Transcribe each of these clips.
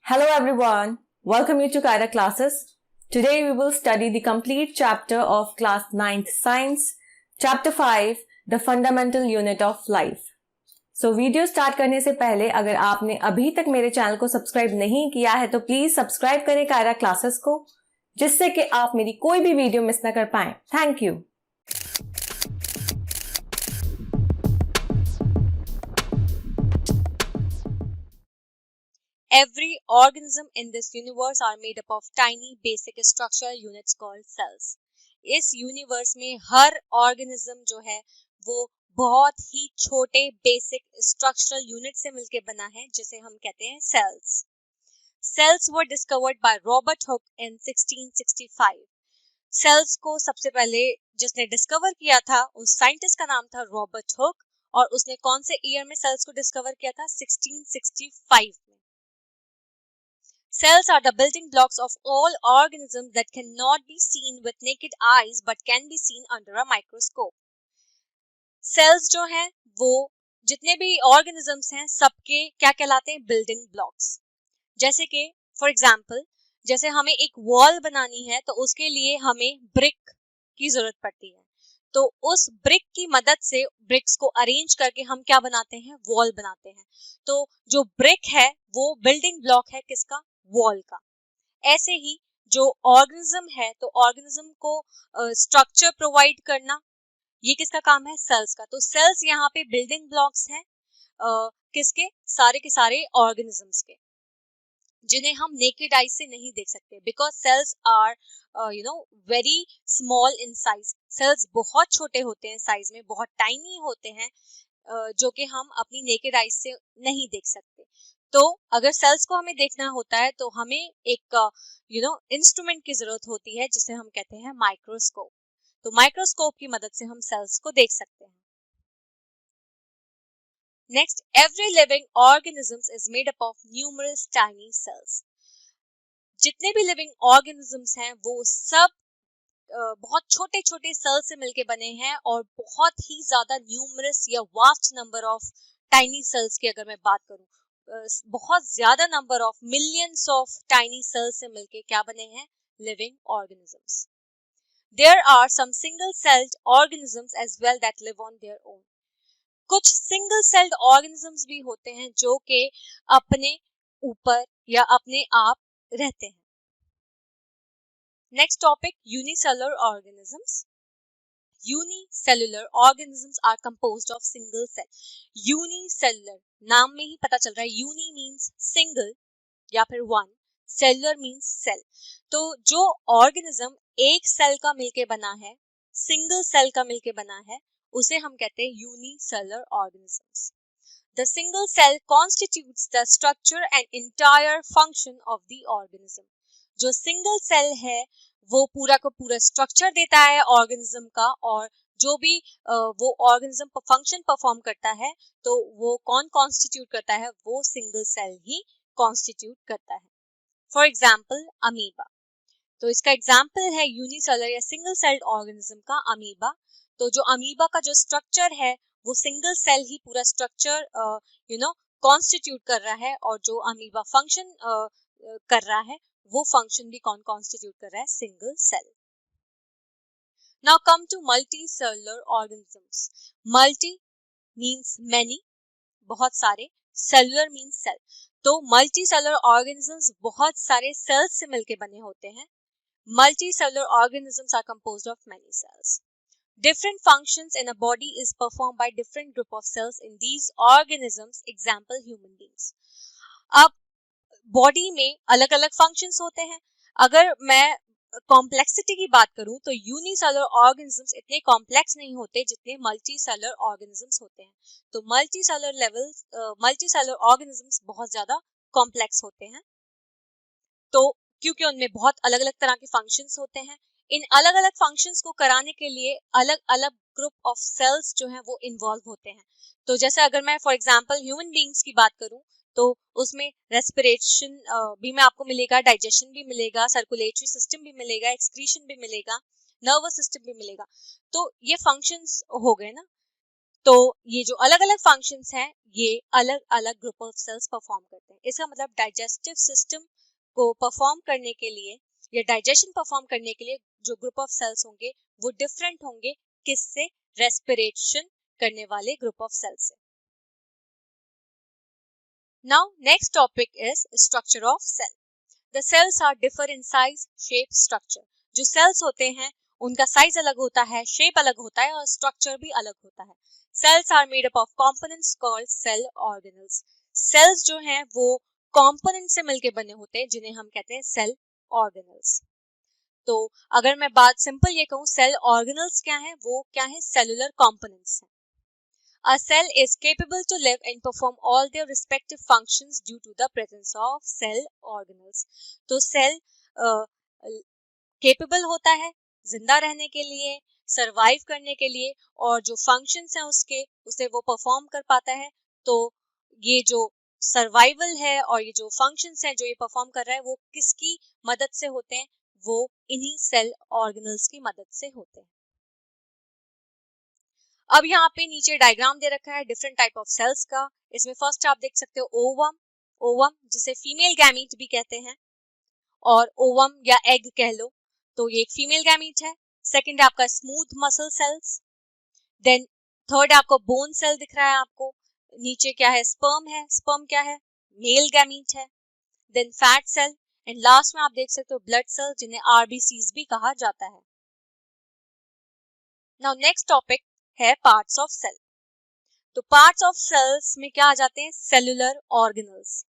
Hello everyone, welcome you to Kaira classes. Today we will study the complete chapter of class 9th science, chapter 5, the fundamental unit of life. So video start करने से पहले अगर आपने अभी तक मेरे channel को subscribe नहीं किया है तो प्लीज सब्सक्राइब करें कायरा क्लासेस को, जिससे कि आप मेरी कोई भी वीडियो मिस ना कर पाएं. Thank you. Every organism in this universe are made up of tiny basic structural units called cells. इस यूनिवर्स में हर ऑर्गेनिज्म जो है वो बहुत ही छोटे बेसिक स्ट्रक्चरल यूनिट से मिलकर बना है, जिसे हम कहते हैं cells. Cells were discovered by Robert Hooke in 1665. Cells को सबसे पहले जिसने डिस्कवर किया था उस साइंटिस्ट का नाम था रॉबर्ट हुक, और उसने कौन से ईयर में सेल्स को डिस्कवर किया था? 1665 में. Cells are the building blocks of all organisms that cannot be seen with naked eyes but can be seen under a microscope. Cells जो हैं वो जितने भी organisms हैं सबके क्या कहलाते हैं? Building blocks. जैसे कि for example, जैसे हमें एक wall बनानी है तो उसके लिए हमें brick की जरूरत पड़ती है. तो उस ब्रिक की मदद से ब्रिक्स को अरेंज करके हम क्या बनाते हैं? वॉल बनाते हैं. तो जो ब्रिक है वो बिल्डिंग ब्लॉक है किसका? वॉल का. ऐसे ही जो ऑर्गेनिज्म है तो ऑर्गेनिज्म को स्ट्रक्चर प्रोवाइड करना ये किसका काम है? सेल्स का. तो सेल्स यहाँ पे बिल्डिंग ब्लॉक्स हैं किसके? सारे के सारे ऑर्गेनिजम्स के, जिन्हें हम नेकेड आई से नहीं देख सकते, because cells are very small in size. Cells बहुत छोटे होते हैं साइज में, बहुत टाइनी होते हैं, जो कि हम अपनी नेकेड आई से नहीं देख सकते. तो अगर सेल्स को हमें देखना होता है तो हमें एक इंस्ट्रूमेंट की जरूरत होती है जिसे हम कहते हैं माइक्रोस्कोप. तो माइक्रोस्कोप की मदद से हम सेल्स को देख सकते हैं. Next, every living organism is made up of numerous tiny cells. जितने भी लिविंग ऑर्गेनिजम्स हैं वो सब बहुत छोटे छोटे सेल से मिलके बने हैं, और बहुत ही ज्यादा न्यूमरस या vast number of tiny cells की अगर मैं बात करूं, बहुत ज्यादा number of millions of tiny cells से मिलके क्या बने हैं? Living organisms. There are some single celled organisms as well that live on their own. कुछ सिंगल सेल्ड ऑर्गेनिजम्स भी होते हैं जो कि अपने ऊपर या अपने आप रहते हैं. Next topic, unicellular organisms. Unicellular organisms are composed of single cell. Unicellular, नाम में ही पता चल रहा है, यूनी मींस सिंगल या फिर वन, सेलुलर मींस सेल. तो जो ऑर्गेनिज्म एक सेल का मिलके बना है, सिंगल सेल का मिलके बना है, उसे हम कहते हैं unicellular organisms. The single cell constitutes the structure and entire function of the organism. जो सिंगल सेल है वो पूरा का पूरा स्ट्रक्चर देता है ऑर्गेनिज्म का, और जो भी वो ऑर्गेनिज्म फंक्शन परफॉर्म करता है तो वो कौन कॉन्स्टिट्यूट करता है? वो सिंगल सेल ही कॉन्स्टिट्यूट करता है. For example amoeba. तो इसका एग्जाम्पल है यूनिसेलुलर या सिंगल सेल्ड ऑर्गेनिज्म का अमीबा. तो जो अमीबा का जो स्ट्रक्चर है वो सिंगल सेल ही पूरा स्ट्रक्चर कॉन्स्टिट्यूट कर रहा है, और जो अमीबा फंक्शन कर रहा है वो फंक्शन भी कौन कॉन्स्टिट्यूट कर रहा है? Single cell. Now come to multi cellular organisms. Multi means many, बहुत सारे, सेलुलर मीन्स सेल. तो मल्टी सेलुलर ऑर्गेनिजम्स बहुत सारे सेल्स से मिलकर बने होते हैं. Multicellular organisms are composed of many cells. Different functions in a body is performed by different group of cells in these organisms. Example, human beings. अब body में अलग अलग फंक्शंस होते हैं. अगर मैं कॉम्प्लेक्सिटी की बात करूं तो यूनिसेलुलर ऑर्गेनिजम्स इतने कॉम्प्लेक्स नहीं होते जितने मल्टीसेलुलर ऑर्गेनिजम्स होते हैं. तो मल्टीसेलुलर ऑर्गेनिजम्स बहुत ज्यादा कॉम्प्लेक्स होते हैं, तो क्योंकि उनमें बहुत अलग अलग तरह के फंक्शंस होते हैं. इन अलग अलग फंक्शंस को कराने के लिए अलग अलग ग्रुप ऑफ सेल्स जो हैं वो इन्वॉल्व होते हैं. तो जैसे अगर मैं फॉर एग्जांपल ह्यूमन बीइंग्स की बात करूं तो उसमें रेस्पिरेशन भी में आपको मिलेगा, डाइजेशन भी मिलेगा, सर्कुलेटरी सिस्टम भी मिलेगा, एक्सक्रीशन भी मिलेगा, नर्वस सिस्टम भी मिलेगा. तो ये फंक्शंस हो गए ना. तो ये जो अलग अलग फंक्शंस हैं ये अलग अलग ग्रुप ऑफ सेल्स परफॉर्म करते हैं। इसका मतलब डाइजेस्टिव सिस्टम को परफॉर्म करने के लिए या डाइजेशन परफॉर्म करने के लिए जो ग्रुप ऑफ सेल्स होंगे वो डिफरेंट होंगे किससे, रेस्पिरेशन करने वाले ग्रुप ऑफ सेल्स से। Now next topic is structure of cell. The cells are differ in size, shape, structure. जो सेल्स होते हैं उनका साइज अलग होता है, शेप अलग होता है और स्ट्रक्चर भी अलग होता है। Cells are made up of components called cell organelles. Cells जो हैं वो कंपोनेंट से मिलके बने होते हैं जिन्हें हम कहते हैं सेल ऑर्गेनल्स। तो अगर मैं बात सिंपल ये कहूँ सेल ऑर्गेनल्स क्या है, वो क्या है, सेलुलर कंपोनेंट्स हैं। A cell is capable to live and perform all their respective functions due to the presence of cell organelles. तो सेल केपेबल होता है जिंदा रहने के लिए, सरवाइव करने के लिए, और जो फंक्शंस हैं उसके उसे वो परफॉर्म कर पाता है। तो ये जो सर्वाइवल है और ये जो फंक्शंस हैं जो ये परफॉर्म कर रहा है वो किसकी मदद से होते हैं, वो इन्हीं सेल ऑर्गेनल्स की मदद से होते हैं। अब यहाँ पे नीचे डायग्राम दे रखा है डिफरेंट टाइप ऑफ सेल्स का। इसमें फर्स्ट आप देख सकते हो ओवम, ओवम जिसे फीमेल गैमीट भी कहते हैं और ओवम या एग कह लो, तो ये एक फीमेल गैमीट है। सेकंड है आपका smooth muscle cells, then third आपको बोन सेल दिख रहा है आपको, नीचे क्या है, स्पर्म है, स्पर्म क्या है, मेल गैमीट है, then fat cell and last में आप देख सकते हो ब्लड सेल जिन्हें आरबीसीज भी कहा जाता है। नाउ नेक्स्ट टॉपिक है पार्ट्स ऑफ सेल। तो पार्ट्स ऑफ सेल्स में क्या आ जाते हैं, सेलुलर ऑर्गेनल्स।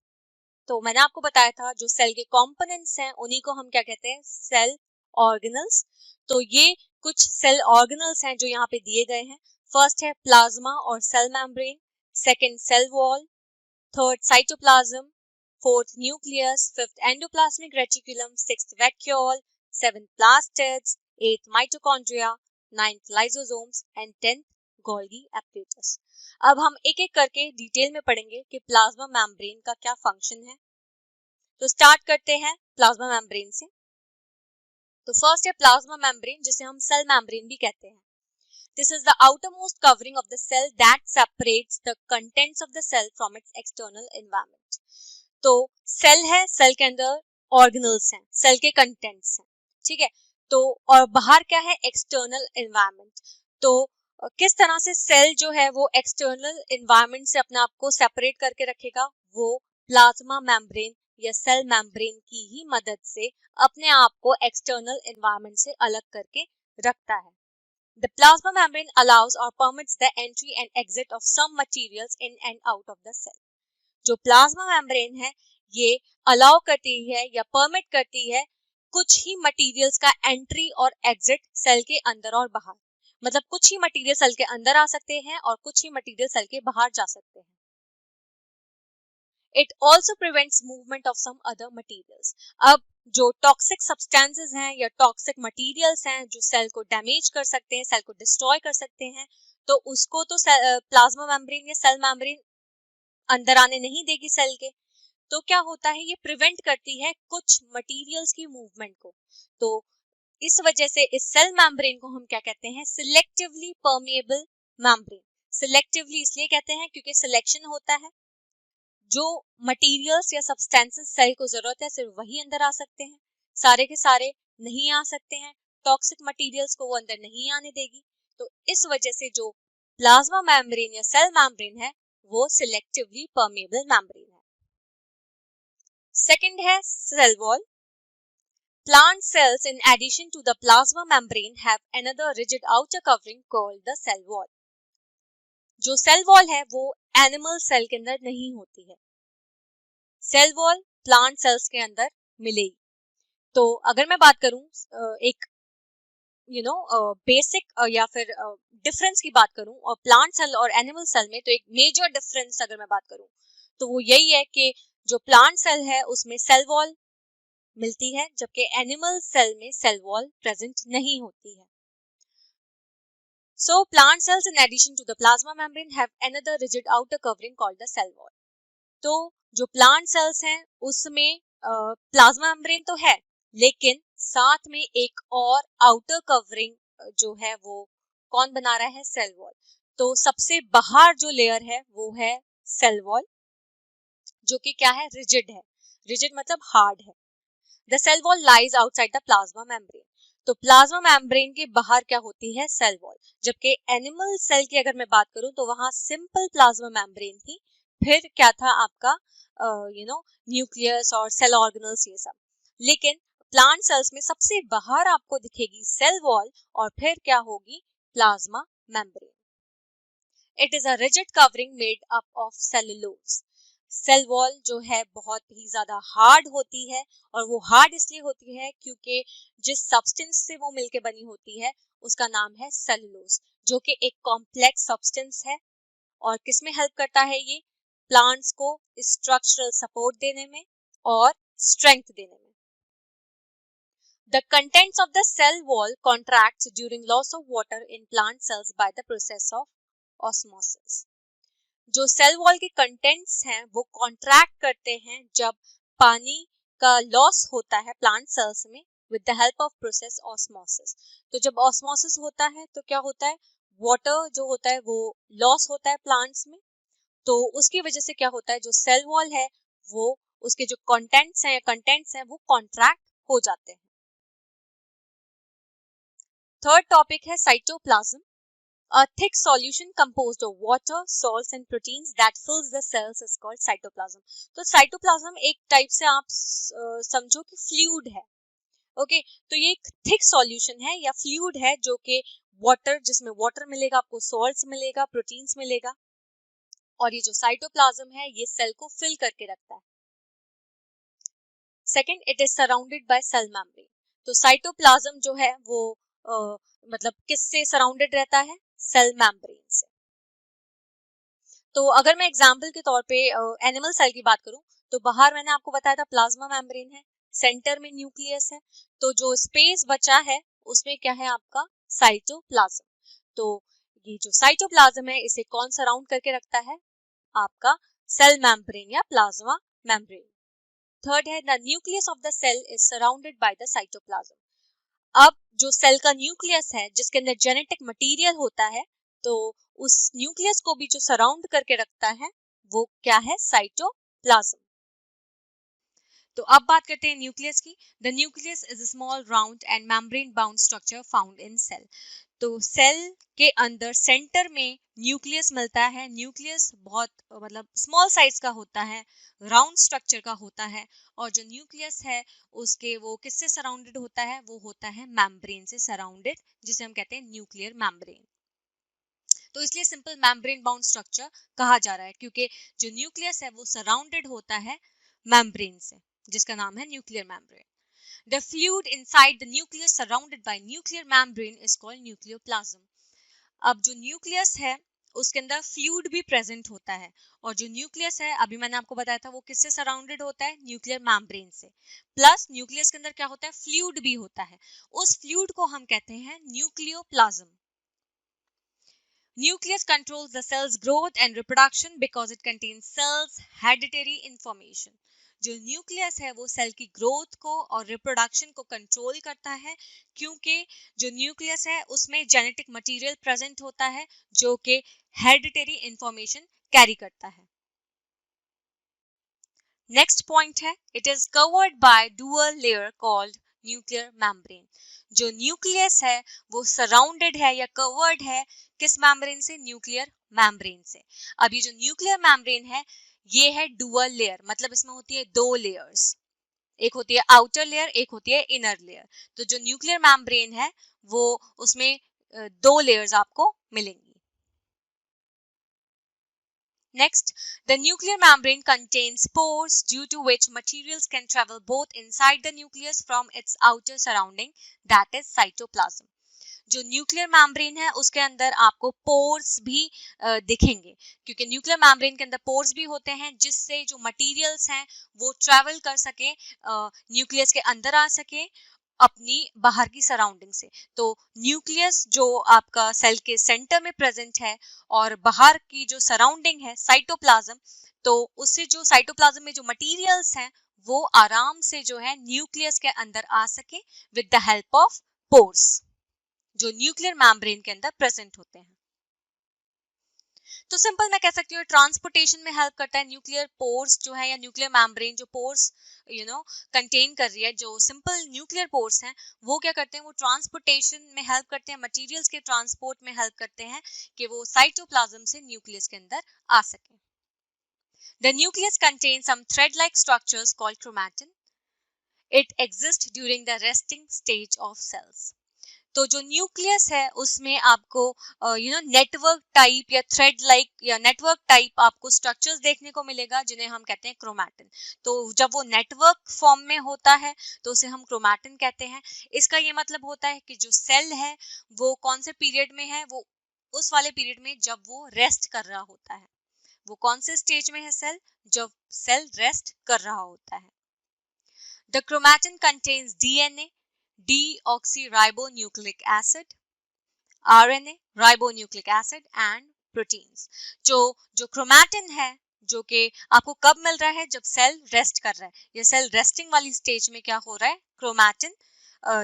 तो मैंने आपको बताया था जो सेल के कंपोनेंट्स हैं उन्हीं को हम क्या कहते हैं, सेल ऑर्गेनल्स। तो ये कुछ सेल ऑर्गेनल्स हैं जो यहाँ पे दिए गए हैं। फर्स्ट है प्लाज्मा और cell membrane, second cell wall, third cytoplasm, fourth nucleus, fifth endoplasmic reticulum, sixth vacuole, seventh plastids, eighth mitochondria, ninth lysosomes and tenth Golgi apparatus. अब हम एक एक करके डिटेल में पढ़ेंगे कि प्लाज्मा मेम्ब्रेन का क्या फंक्शन है। तो स्टार्ट करते हैं प्लाज्मा मेम्ब्रेन से। तो फर्स्ट है प्लाज्मा मेम्ब्रेन जिसे हम सेल मेम्ब्रेन भी कहते हैं। This is the outermost covering of the cell that separates the contents of the cell from its external environment. तो सेल है, सेल के अंदर ऑर्गेनल्स हैं, सेल के कंटेंट्स हैं, ठीक है। तो और बाहर क्या है, एक्सटर्नल एनवायरनमेंट। तो किस तरह से सेल जो है वो एक्सटर्नल एनवायरनमेंट से अपने आप को सेपरेट करके रखेगा, वो प्लाज्मा मेम्ब्रेन या सेल मेम्ब्रेन की ही मदद से अपने आप को एक्सटर्नल एनवायरनमेंट से अलग करके रखता है। The plasma membrane allows or permits the entry and exit of some materials in and out of the cell. जो प्लाज्मा मेम्ब्रेन है ये अलाउ करती है या परमिट करती है कुछ ही मटेरियल्स का एंट्री और एग्जिट सेल के अंदर और बाहर। मतलब कुछ ही मटेरियल सेल के अंदर आ सकते हैं और कुछ ही मटेरियल सेल के बाहर जा सकते हैं। It also prevents movement of some other materials. अब जो टॉक्सिक सब्सटेंसेस हैं या टॉक्सिक मटेरियल्स हैं जो सेल को डैमेज कर सकते हैं, सेल को डिस्ट्रॉय कर सकते हैं, तो उसको तो प्लाज्मा मेम्ब्रेन या सेल मेम्ब्रेन अंदर आने नहीं देगी सेल के। तो क्या होता है, ये प्रिवेंट करती है कुछ मटेरियल्स की मूवमेंट को। तो इस वजह से इस सेल मेम्ब्रेन को हम क्या कहते हैं, सिलेक्टिवली परमेएबल मेम्ब्रेन। सिलेक्टिवली इसलिए कहते हैं क्योंकि सिलेक्शन होता है, जो मटेरियल्स या सब्सटेंसेस सेल को जरूरत है सिर्फ वही अंदर आ सकते हैं, सारे के सारे नहीं आ सकते हैं, टॉक्सिक मटेरियल्स को वो अंदर नहीं आने देगी। तो इस वजह से जो प्लाज्मा मेम्ब्रेन या सेल मेम्ब्रेन है वो सिलेक्टिवली परमेएबल मेम्ब्रेन है। सेकंड है cell wall. Plant cells in addition to the plasma membrane have another rigid outer covering called the cell wall. जो सेल वॉल है वो एनिमल सेल के अंदर नहीं होती है, सेल वॉल प्लांट सेल्स के अंदर मिलेगी। तो अगर मैं बात करूं एक बेसिक या फिर डिफरेंस की बात करूं और प्लांट सेल और एनिमल सेल में, तो एक मेजर डिफरेंस अगर मैं बात करूं तो वो यही है कि जो प्लांट सेल है उसमें सेल वॉल मिलती है जबकि एनिमल सेल में सेल वॉल प्रेजेंट नहीं होती है। So plant cells in addition to the plasma membrane have another rigid outer covering called the cell wall. तो जो प्लांट सेल्स हैं उसमें प्लाज्मा मेम्ब्रेन तो है लेकिन साथ में एक और आउटर कवरिंग जो है वो कौन बना रहा है, सेल वॉल। तो सबसे बाहर जो लेयर है वो है सेल वॉल, जो कि क्या है, रिजिड है। रिजिड मतलब हार्ड है। The cell wall lies outside the plasma membrane. तो प्लाज्मा मेम्ब्रेन के बाहर क्या होती है, सेल वॉल। जबकि एनिमल सेल की अगर मैं बात करूं तो वहां सिंपल प्लाज्मा मेम्ब्रेन थी, फिर क्या था आपका न्यूक्लियस और सेल ऑर्गेनल्स ये सब। लेकिन प्लांट सेल्स में सबसे बाहर आपको दिखेगी सेल वॉल और फिर क्या होगी, plasma membrane. It is a rigid covering made up of cellulose. Cell wall जो है बहुत ही ज्यादा हार्ड होती है, और वो हार्ड इसलिए होती है क्योंकि जिस सब्सटेंस से वो मिलके बनी होती है उसका नाम है सेलुलोज, जो कि एक कॉम्प्लेक्स सब्सटेंस है। और किसमें हेल्प करता है ये, प्लांट्स को स्ट्रक्चरल सपोर्ट देने में और स्ट्रेंथ देने में। The contents of the cell wall contracts during loss of water in plant cells by the process of osmosis. जो सेल वॉल के कंटेंट्स हैं वो कॉन्ट्रैक्ट करते हैं जब पानी का लॉस होता है प्लांट सेल्स में with the help of process osmosis. तो जब ऑस्मोसिस होता है तो क्या होता है, वाटर जो होता है वो लॉस होता है प्लांट्स में, तो उसकी वजह से क्या होता है, जो सेल वॉल है वो उसके जो कंटेंट्स हैं वो कॉन्ट्रैक्ट हो जाते हैं। थर्ड टॉपिक है cytoplasm. A thick solution composed of water, salts and proteins that fills the cells is called cytoplasm. तो cytoplasm एक टाइप से आप समझो कि फ्लूइड है। ओके, तो ये एक थिक सॉल्यूशन है या फ्लूइड है जो कि वाटर, जिसमें वाटर मिलेगा आपको, सॉल्ट्स मिलेगा, प्रोटीन्स मिलेगा, और ये जो साइटोप्लाज्म है ये सेल को फिल करके रखता है। Second, it is surrounded by cell membrane. तो साइटोप्लाज्म जो है वो मतलब किससे सराउंडेड रहता है, सेल मेम्ब्रेन से। तो अगर मैं एग्जांपल के तौर पे एनिमल सेल की बात करूं तो बाहर मैंने आपको बताया था प्लाज्मा मेम्ब्रेन है, सेंटर में न्यूक्लियस है, तो जो स्पेस बचा है उसमें क्या है आपका, साइटोप्लाज्म। तो ये जो साइटोप्लाज्म है इसे कौन सराउंड करके रखता है, आपका सेल मेम्ब्रेन या प्लाज्मा मेम्ब्रेन। थर्ड है, the nucleus of the cell is surrounded by the cytoplasm. अब जो सेल का न्यूक्लियस है जिसके अंदर जेनेटिक मटेरियल होता है, तो उस न्यूक्लियस को भी जो सराउंड करके रखता है वो क्या है, साइटोप्लाज्म। तो अब बात करते हैं न्यूक्लियस की। The nucleus is a small round and membrane bound structure found in cell. तो सेल के अंदर सेंटर में न्यूक्लियस मिलता है। न्यूक्लियस बहुत मतलब स्मॉल साइज का होता है, राउंड स्ट्रक्चर का होता है, और जो न्यूक्लियस है उसके वो किससे सराउंडेड होता है, वो होता है मेम्ब्रेन से सराउंडेड, जिसे हम कहते हैं न्यूक्लियर मेम्ब्रेन। तो इसलिए सिंपल मेम्ब्रेन बाउंड स्ट्रक्चर कहा जा रहा है क्योंकि जो न्यूक्लियस है वो सराउंडेड होता है मेम्ब्रेन से, जिसका नाम है nuclear membrane. The fluid inside the nucleus surrounded by nuclear membrane is called nucleoplasm. अब जो न्यूक्लियस है उसके अंदर फ्लूइड भी प्रेजेंट होता है, और जो न्यूक्लियस है अभी मैंने आपको बताया था वो किससे सराउंडेड होता है, न्यूक्लियर मेम्ब्रेन से। प्लस न्यूक्लियस के अंदर क्या होता है, फ्लूइड भी होता है। उस फ्लूइड को हम कहते हैं nucleoplasm. Nucleus controls the cell's growth and reproduction because it contains cells hereditary information. जो न्यूक्लियस है वो सेल की ग्रोथ को और रिप्रोडक्शन को कंट्रोल करता है, क्योंकि जो न्यूक्लियस है उसमें जेनेटिक मटेरियल प्रेजेंट होता है जो कि हेरिडिटरी इंफॉर्मेशन कैरी करता है। नेक्स्ट पॉइंट है, it is covered by dual layer called nuclear membrane. जो न्यूक्लियस है वो सराउंडेड है या कवर्ड है किस मेम्ब्रेन से, न्यूक्लियर मेम्ब्रेन से। अब ये जो न्यूक्लियर मेम्ब्रेन है ये है डुअल लेयर, मतलब इसमें होती है दो लेयर्स, एक होती है आउटर लेयर, एक होती है इनर लेयर। तो जो न्यूक्लियर मेम्ब्रेन है वो उसमें दो लेयर्स आपको मिलेंगी। Next, the nuclear membrane contains pores due to which materials can travel both inside the nucleus from its outer surrounding, that is cytoplasm. जो न्यूक्लियर मेम्ब्रेन है उसके अंदर आपको पोर्स भी दिखेंगे, क्योंकि न्यूक्लियर मेम्ब्रेन के अंदर पोर्स भी होते हैं जिससे जो मटेरियल्स हैं वो ट्रैवल कर सके, न्यूक्लियस के अंदर आ सके अपनी बाहर की सराउंडिंग से। तो न्यूक्लियस जो आपका सेल के सेंटर में प्रेजेंट है और बाहर की जो सराउंडिंग है साइटोप्लाज्म, तो उससे जो साइटोप्लाज्म में जो मटेरियल्स हैं वो आराम से जो है न्यूक्लियस के अंदर आ सके with the help of pores जो न्यूक्लियर मेम्ब्रेन के अंदर प्रेजेंट होते हैं। तो सिंपल मैं कह सकती हूँ ट्रांसपोर्टेशन में हेल्प करता है। न्यूक्लियर पोर्स जो है या न्यूक्लियर मेम्ब्रेन जो पोर्स कंटेन कर रही है, जो सिंपल न्यूक्लियर पोर्स हैं, वो क्या करते हैं, वो ट्रांसपोर्टेशन में हेल्प करते हैं, मटेरियल्स के ट्रांसपोर्ट में हेल्प करते हैं कि वो साइटोप्लाज्म से न्यूक्लियस के अंदर आ सके। The nucleus contains some thread-like structures called chromatin. It exists during the resting stage of cells. तो जो न्यूक्लियस है उसमें आपको नेटवर्क टाइप या थ्रेड लाइक या नेटवर्क टाइप आपको स्ट्रक्चर्स देखने को मिलेगा जिन्हें हम कहते हैं क्रोमैटिन। तो जब वो नेटवर्क फॉर्म में होता है तो उसे हम क्रोमैटिन कहते हैं। इसका ये मतलब होता है कि जो सेल है वो कौन से पीरियड में है, वो उस वाले पीरियड में जब वो रेस्ट कर रहा होता है। वो कौन से स्टेज में है सेल, जब सेल रेस्ट कर रहा होता है। The chromatin contains DNA, deoxyribonucleic acid, RNA, ribonucleic acid and proteins. जो क्रोमैटिन है जो कि आपको कब मिल रहा है, जब सेल रेस्ट कर रहा है। ये सेल रेस्टिंग वाली स्टेज में क्या हो रहा है, क्रोमैटिन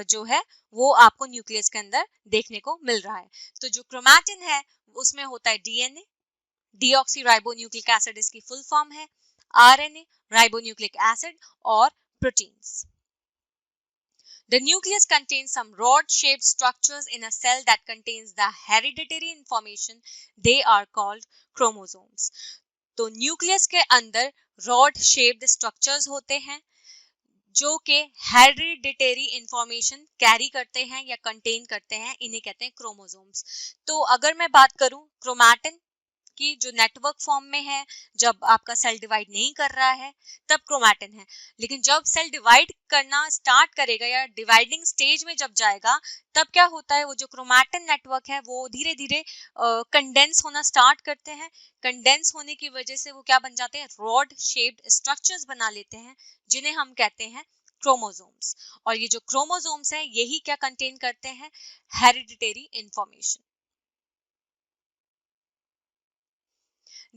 जो है वो आपको न्यूक्लियस के अंदर देखने को मिल रहा है। तो जो क्रोमैटिन है उसमें होता है डीएनए, डीऑक्सीराइबोन्यूक्लिक एसिड इसकी फुल फॉर्म है, आरएनए, राइबोन्यूक्लिक एसिड और proteins. The nucleus contains some rod-shaped structures in a cell that contains the hereditary information. They are called chromosomes. तो न्यूक्लियस के अंदर रॉड शेप्ड स्ट्रक्चर्स होते हैं जो कि हेरिडिटरी इंफॉर्मेशन कैरी करते हैं या कंटेन करते हैं, इन्हें कहते हैं क्रोमोसोम्स। तो अगर मैं बात करूं क्रोमैटिन की, जो नेटवर्क फॉर्म में है, जब आपका सेल डिवाइड नहीं कर रहा है तब क्रोमैटिन है। लेकिन जब सेल डिवाइड करना स्टार्ट करेगा या डिवाइडिंग स्टेज में जब जाएगा तब क्या होता है, वो जो क्रोमैटिन नेटवर्क है वो धीरे धीरे कंडेंस होना स्टार्ट करते हैं। कंडेंस होने की वजह से वो क्या बन जाते हैं, रॉड शेप्ड स्ट्रक्चर्स बना लेते हैं जिन्हें हम कहते हैं क्रोमोसोम्स। और ये जो क्रोमोसोम्स हैं यही क्या कंटेन करते हैं, hereditary information.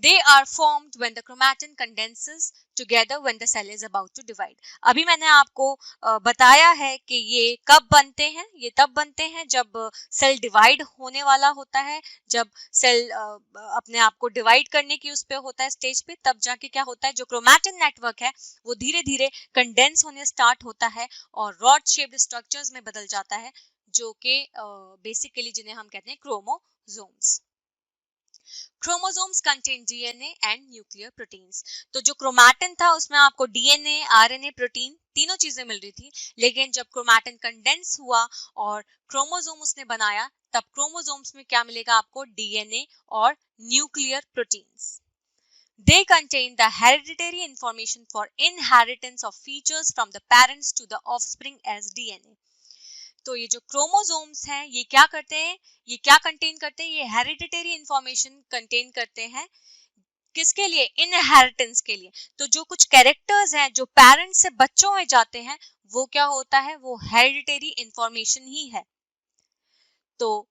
They are formed when the chromatin condenses together when the cell is about to divide. अभी मैंने आपको बताया है कि ये कब बनते हैं, ये तब बनते हैं जब सेल डिवाइड होने वाला होता है, जब सेल अपने आप को डिवाइड करने की उस पे होता है स्टेज पे, तब जाके क्या होता है, जो क्रोमैटिन नेटवर्क है वो धीरे धीरे कंडेंस होने स्टार्ट होता है और रॉड शेप्ड स्ट्रक्चर्स में बदल जाता है, जो कि बेसिकली जिन्हें हम कहते हैं chromosomes. Chromosomes contain DNA and nuclear proteins. तो जो क्रोमैटिन था उसमें आपको डीएनए, आरएनए, प्रोटीन तीनों चीजें मिल रही थी, लेकिन जब क्रोमैटिन कंडेंस हुआ और क्रोमोसोम उसने बनाया तब क्रोमोसोम्स में क्या मिलेगा आपको, डीएनए और nuclear proteins. They contain the hereditary information for inheritance of features from the parents to the offspring as DNA. तो ये जो क्रोमोसोम्स हैं ये क्या करते हैं, ये क्या कंटेन करते हैं, ये हेरिडिटरी इंफॉर्मेशन कंटेन करते हैं। किसके लिए, इनहेरिटेंस के लिए। तो जो कुछ कैरेक्टर्स हैं जो पेरेंट्स से बच्चों में जाते हैं वो क्या होता है, वो हेरिडिटरी इंफॉर्मेशन ही है। तो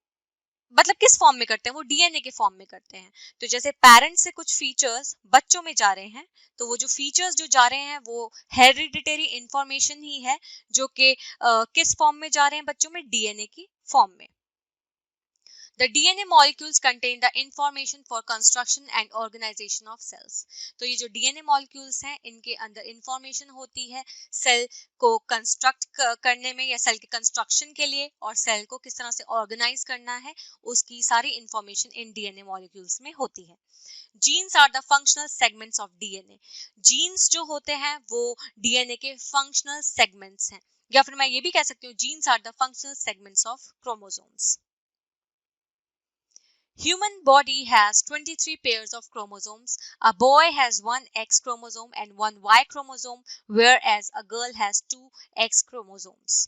मतलब किस फॉर्म में करते हैं, वो डीएनए के फॉर्म में करते हैं। तो जैसे पेरेंट्स से कुछ फीचर्स बच्चों में जा रहे हैं तो वो जो फीचर्स जो जा रहे हैं वो हेरिडिटरी इंफॉर्मेशन ही है, जो कि किस फॉर्म में जा रहे हैं बच्चों में, डीएनए की फॉर्म में। The DNA molecules contain the information for construction and organization of cells. तो ये जो DNA molecules हैं इनके अंदर information होती है सेल को कंस्ट्रक्ट करने में या सेल के कंस्ट्रक्शन के लिए, और सेल को किस तरह से ऑर्गेनाइज करना है उसकी सारी इंफॉर्मेशन इन DNA molecules में होती है। Genes are the functional segments of DNA. Genes जो होते हैं वो DNA के functional segments हैं, या फिर मैं ये भी कह सकती हूँ genes are the functional segments of chromosomes. Human body has 23 pairs of chromosomes. A boy has one X chromosome and one Y chromosome, whereas a girl has two X chromosomes.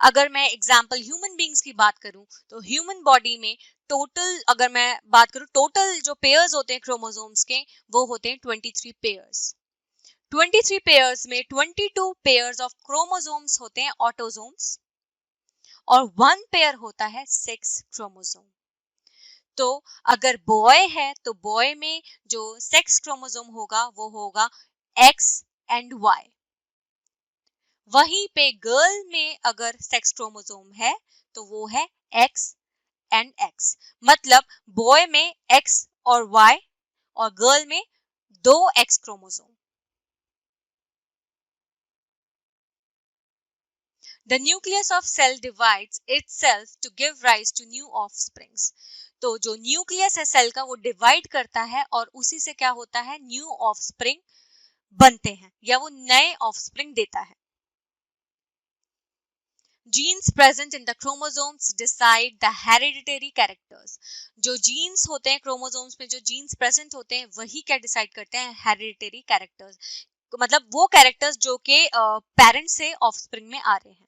अगर मैं एग्जाम्पल ह्यूमन बींग्स की बात करूं तो human body में total, अगर मैं बात करूं टोटल जो पेयर्स होते हैं क्रोमोसोम्स के वो होते हैं 23 पेयर्स। 23 पेयर्स में 22 पेयर्स ऑफ क्रोमोसोम्स होते हैं ऑटोसोम्स और 1 पेयर होता है सेक्स क्रोमोसोम। तो अगर बॉय है तो बॉय में जो सेक्स क्रोमोसोम होगा वो होगा X एंड Y। वहीं पे गर्ल में अगर सेक्स क्रोमोसोम है तो वो है X एंड X। मतलब बॉय में X और Y, और गर्ल में 2 X chromosome. The nucleus of cell divides itself to give rise to new offsprings. तो जो न्यूक्लियस है सेल का वो डिवाइड करता है और उसी से क्या होता है, न्यू ऑफस्प्रिंग बनते हैं या वो नए ऑफस्प्रिंग देता है। Genes present in the chromosomes decide the hereditary characters. जो जीन्स होते हैं क्रोमोसोम्स में, जो जीन्स प्रेजेंट होते हैं वही क्या डिसाइड करते हैं, हेरिडिटरी कैरेक्टर्स, मतलब वो कैरेक्टर्स जो कि पेरेंट्स से ऑफस्प्रिंग में आ रहे हैं।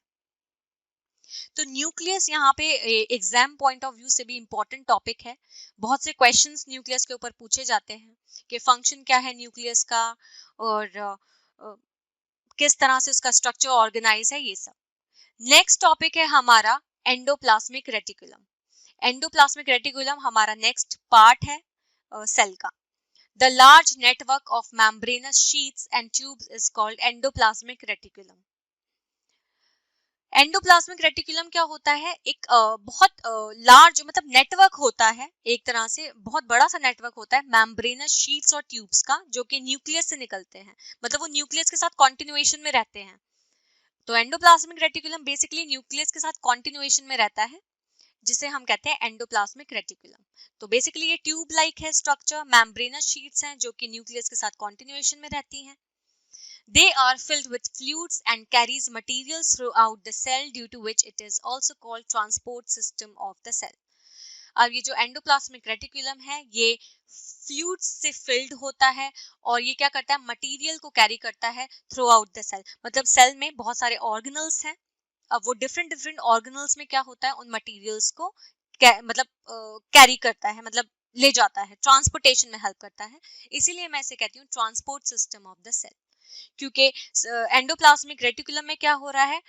तो न्यूक्लियस यहाँ पे एग्जाम पॉइंट ऑफ व्यू से भी इंपॉर्टेंट टॉपिक है। बहुत से क्वेश्चंस न्यूक्लियस के ऊपर पूछे जाते हैं कि फंक्शन क्या है न्यूक्लियस का और किस तरह से उसका स्ट्रक्चर ऑर्गेनाइज है, ये सब। नेक्स्ट टॉपिक है हमारा एंडोप्लाज्मिक रेटिकुलम। एंडोप्लाज्मिक रेटिकुलम हमारा नेक्स्ट पार्ट है सेल का। The large network of membranes sheets and tubes is called endoplasmic reticulum. Endoplasmic reticulum क्या होता है, एक बहुत लार्ज मतलब नेटवर्क होता है, एक तरह से बहुत बड़ा सा नेटवर्क होता है मेम्ब्रेनस शीट्स और ट्यूब्स का, जो कि न्यूक्लियस से निकलते हैं, मतलब वो न्यूक्लियस के साथ कॉन्टिन्यूएशन में रहते हैं। तो एंडोप्लाज्मिक रेटिकुलम बेसिकली न्यूक्लियस के साथ कॉन्टिन्यूएशन में रहता है, जिसे हम कहते हैं एंडोप्लाज्मिक रेटिकुलम। तो बेसिकली ये ट्यूब लाइक है स्ट्रक्चर, मेम्ब्रेनस शीट्स हैं जो कि न्यूक्लियस के साथ कॉन्टिन्यूएशन में रहती हैं। They are filled with fluids and carries materials throughout the cell, due to which it is also called transport system of the cell. अब ये जो एंडोप्लाज्मिक रेटिकुलम है ये फ्लूइड्स से फिल्ड होता है और ये क्या करता है, मटेरियल को कैरी करता है थ्रू आउट द सेल। मतलब सेल में बहुत सारे ऑर्गेनल्स हैं, अब वो डिफरेंट डिफरेंट ऑर्गेनल्स में क्या होता है, उन मटेरियल्स को मतलब कैरी करता है, मतलब ले जाता है, ट्रांसपोर्टेशन में हेल्प करता है। इसीलिए मैं इसे कहती हूँ transport system of the cell, क्योंकि एंडोप्लाज्मिक रेटिकुलम में क्या हो रहा है,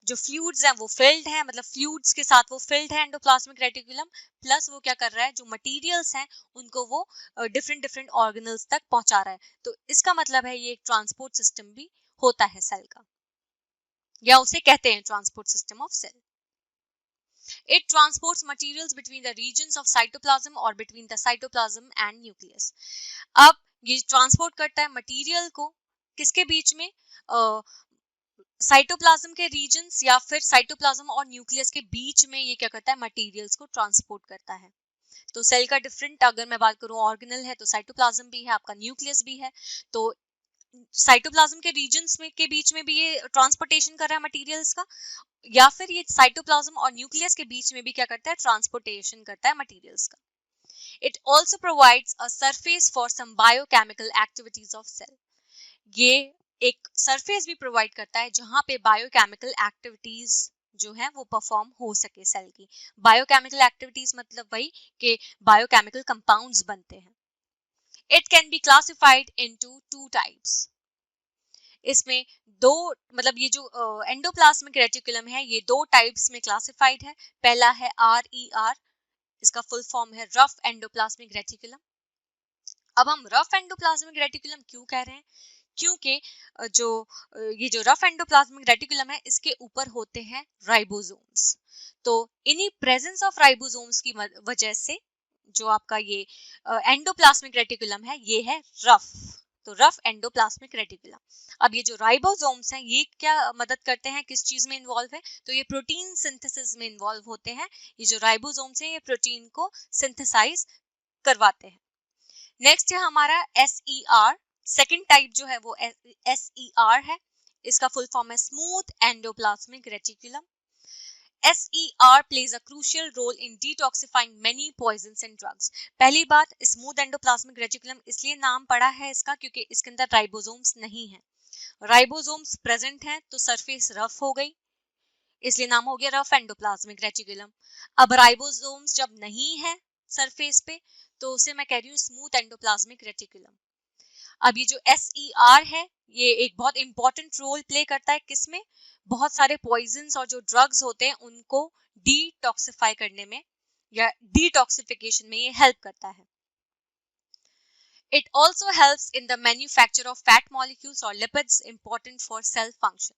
जो फ्लूइड्स हैं वो फिल्ड है, मतलब फ्लूइड्स के साथ वो फिल्ड है एंडोप्लाज्मिक रेटिकुलम, प्लस वो क्या कर रहा है, जो मटेरियल्स हैं उनको वो डिफरेंट डिफरेंट ऑर्गेनल्स तक पहुंचा रहा है। तो इसका मतलब है ये एक ट्रांसपोर्ट सिस्टम भी होता है सेल का, या उसे कहते हैं transport system of cell. It transports materials between the regions of cytoplasm or between the cytoplasm and nucleus. अब ये ट्रांसपोर्ट करता है मटेरियल को किसके बीच में, साइटोप्लाज्म के रीजन्स या फिर साइटोप्लाज्म और न्यूक्लियस के बीच में ये क्या करता है, मटेरियल्स को ट्रांसपोर्ट करता है। तो सेल का डिफरेंट अगर मैं बात करूं ऑर्गेनल है तो साइटोप्लाज्म भी है, आपका न्यूक्लियस भी है। तो साइटोप्लाज्म के रीजन्स में के बीच में भी ये ट्रांसपोर्टेशन कर रहा है मटेरियल्स का, या फिर ये साइटोप्लाज्म और न्यूक्लियस के बीच में भी क्या करता है, ट्रांसपोर्टेशन करता है मटेरियल्स का। It also provides a surface for some biochemical activities of cell. ये एक सरफेस भी प्रोवाइड करता है जहां पे बायोकेमिकल एक्टिविटीज जो है वो परफॉर्म हो सके सेल की। बायोकेमिकल एक्टिविटीज मतलब वही कि बायोकेमिकल कंपाउंड्स बनते हैं। It can be classified into 2 types. इसमें दो मतलब ये जो एंडोप्लाज्मिक रेटिकुलम है ये 2 टाइप्स में क्लासिफाइड है। पहला है RER, इसका फुल फॉर्म है रफ एंडोप्लाज्मिक रेटिकुलम। अब हम रफ एंडोप्लाज्मिक रेटिकुलम क्यों कह रहे हैं, क्योंकि जो ये जो रफ एंडोप्लाज्मिक रेटिकुलम है इसके ऊपर होते हैं राइबोसोम्स। तो इन्हीं प्रेजेंस ऑफ राइबोसोम्स की वजह से जो आपका ये एंडोप्लाज्मिक रेटिकुलम है ये है रफ। तो रफ एंडोप्लाज्मिक रेटिकुलम। अब ये जो राइबोसोम्स हैं ये क्या मदद करते हैं, किस चीज में इन्वॉल्व है, तो ये प्रोटीन सिंथेसिस में इन्वॉल्व होते हैं। ये जो राइबोसोम्स हैं ये प्रोटीन को सिंथेसाइज करवाते हैं। नेक्स्ट है हमारा SER, सेकेंड टाइप जो है वो SER है, इसका फुल फॉर्म है smooth endoplasmic reticulum. SER plays a crucial role in detoxifying many poisons and drugs. पहली बात, स्मूथ एंडोप्लाज्मिक रेटिकुलम इसलिए नाम पड़ा है इसका क्योंकि इसके अंदर राइबोसोम्स नहीं है। राइबोसोम्स प्रेजेंट हैं तो सरफेस रफ हो गई, इसलिए नाम हो गया रफ एंडोप्लाज्मिक रेटिकुलम। अब राइबोसोम्स जब नहीं है सरफेस पे तो उसे मैं कह रही हूँ स्मूथ एंडोप्लाज्मिक रेटिकुलम। अब ये जो SER है ये एक बहुत इंपॉर्टेंट रोल प्ले करता है किसमें, बहुत सारे पॉइजन्स और जो ड्रग्स होते हैं उनको डिटॉक्सिफाई करने में या डिटॉक्सिफिकेशन में ये हेल्प करता है। It also helps in the manufacture of fat molecules or lipids important for cell function.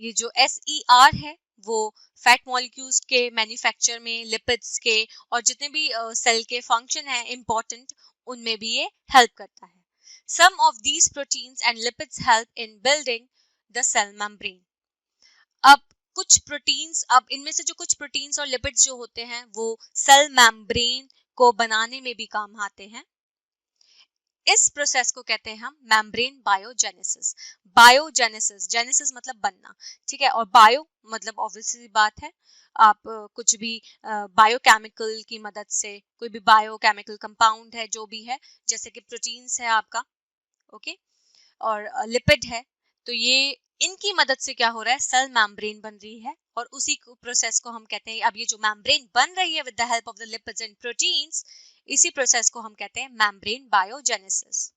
ये जो SER है वो फैट मॉलिक्यूल्स के मैन्युफैक्चर में, लिपिड्स के और जितने भी सेल के फंक्शन है इम्पोर्टेंट, उनमें भी ये हेल्प करता है. Some of these proteins and lipids help in building the cell membrane. अब कुछ प्रोटीन्स, अब इनमें से जो कुछ प्रोटीन्स और लिपिड्स जो होते हैं वो सेल मेम्ब्रेन को बनाने में भी काम आते हैं. इस प्रोसेस को कहते हैं हम मेम्ब्रेन बायोजेनेसिस. बायोजेनेसिस, जेनेसिस मतलब बनना, ठीक है, और बायो मतलब ऑब्वियसली बात है आप कुछ भी बायोकेमिकल की मदद से, कोई भी बायोकेमिकल कंपाउंड है जो भी है, जैसे कि प्रोटीन्स है आपका, ओके, और लिपिड है, तो ये इनकी मदद से क्या हो रहा है, सेल मेम्ब्रेन बन रही है, और उसी प्रोसेस को हम कहते हैं, अब ये जो मेम्ब्रेन बन रही है with the help of the lipids and proteins, इसी प्रोसेस को हम कहते हैं मेम्ब्रेन बायोजेनेसिस.